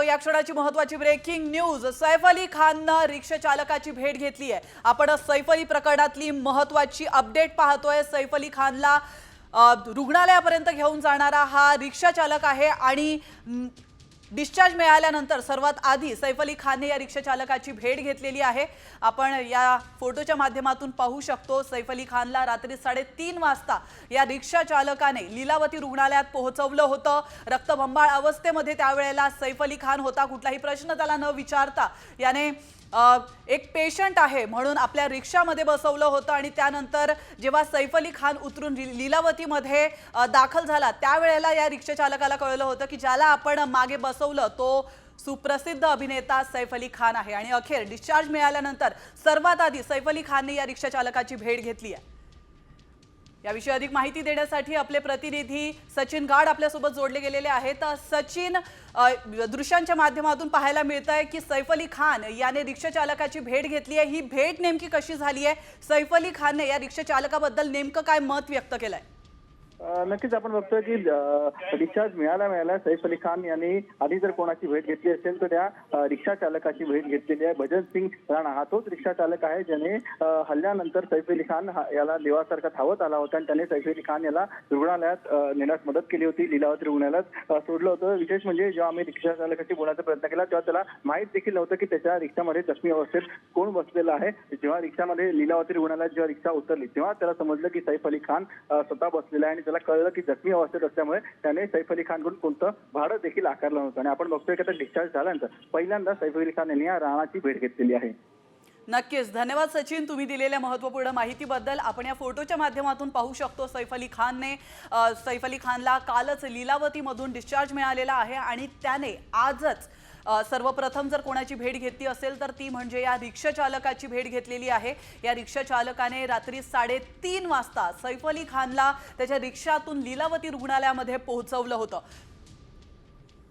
या क्षणाची महत्त्वाची breaking news. Saif Ali खाननं रिक्षा चालकाची भेट घेतली आहे। आपण सैफ अली प्रकरणातली महत्त्वाची अपडेट पाहतोय। सैफ अली खानला रुग्णालयापर्यंत घेऊन जाणारा हा रिक्षा चालक आहे आणि डिस्चार्ज मिळाल्यानंतर सर्वात आधी सैफ अली खानने या रिक्षा चालकाची भेट घेतलेली आहे। आपण या फोटोच्या माध्यमातून पाहू शकतो सैफ अली खानला रात्री 3:30 वाजता या रिक्षा चालकाने लीलावती रुग्णालयात पोहोचवलं होतं। रक्तबंबाळ अवस्थेमध्ये त्यावेळेला सैफ अली खान होता। कुठलाही प्रश्न त्याला न विचारता याने एक पेशंट आहे म्हणून आपल्या रिक्षामध्ये बसवलं होतं आणि त्यानंतर जेव्हा सैफ अली खान उतरून लीलावतीमध्ये दाखल झाला त्यावेळेला या रिक्षा चालकाला कळलं होतं की ज्याला आपण मागे बसवलं तो सुप्रसिद्ध अभिनेता सैफ अली खान आहे। आणि अखेर डिस्चार्ज मिळाल्यानंतर सर्वात आधी सैफ अली खानने या रिक्षा चालकाची भेट घेतली आहे। याविषयी अधिक माहिती देण्यासाठी आपले प्रतिनिधी सचिन गाड आपल्यासोबत जोडले गेलेले आहेत। सचिन, दृश्यांच्या माध्यमातून पाहायला मिळतंय की सैफ अली खान याने रिक्षा चालकाची भेट घेतली आहे। ही भेट नेमकी कशी झाली आहे? सैफ अली खानने या रिक्षा चालकाबद्दल नेमकं काय मत व्यक्त केलंय? नक्कीच आपण बघतोय की डिस्चार्ज मिळाला सैफ अली खान यांनी आधी जर कोणाची भेट घेतली असेल तर त्या रिक्षा चालकाची भेट घेतलेली आहे। भजन सिंग राणा हा तोच रिक्षा चालक आहे ज्याने हल्ल्यानंतर सैफ अली खान याला देवासारखा धावत आला होता आणि त्याने सैफ अली खान याला रुग्णालयात नेण्यास मदत केली होती। लीलावती रुग्णालयात सोडलं होतं। विशेष म्हणजे जेव्हा आम्ही रिक्षा चालकाशी बोलण्याचा प्रयत्न केला तेव्हा त्याला माहीत देखील नव्हतं की त्याच्या रिक्षामध्ये जखमी अवस्थेत कोण बसलेला आहे। जेव्हा रिक्षामध्ये लीलावती रुग्णालयात जेव्हा रिक्षा उतरली तेव्हा त्याला समजलं की सैफ अली खान स्वतः बसलेला आहे आणि त्याला कळलं की जखमी अवस्थेत असल्यामुळे त्याने सैफ अली खानकडून कोणतं भाडं देखील आकारलं नव्हतं। आणि आपण बघतोय की आता डिस्चार्ज झाल्यानंतर पहिल्यांदा सैफ अली खान यांनी या राणाची भेट घेतलेली आहे। नक्कीच धन्यवाद सचिन, तुम्ही दिलेल्या महत्त्वपूर्ण माहितीबद्दल। आपण या फोटोच्या माध्यमातून पाहू शकतो सैफ अली खानला कालच लीलावतीमधून डिस्चार्ज मिळालेला आहे आणि त्याने आजच सर्वप्रथम जर कोणाची भेट घेतली असेल तर ती म्हणजे या रिक्षा चालकाची भेट घेतलेली आहे। या रिक्षा चालकाने रात्री 3:30 वाजता सैफ अली खानला त्याच्या रिक्षातून लीलावती रुग्णालयामध्ये पोहोचवलं होतं।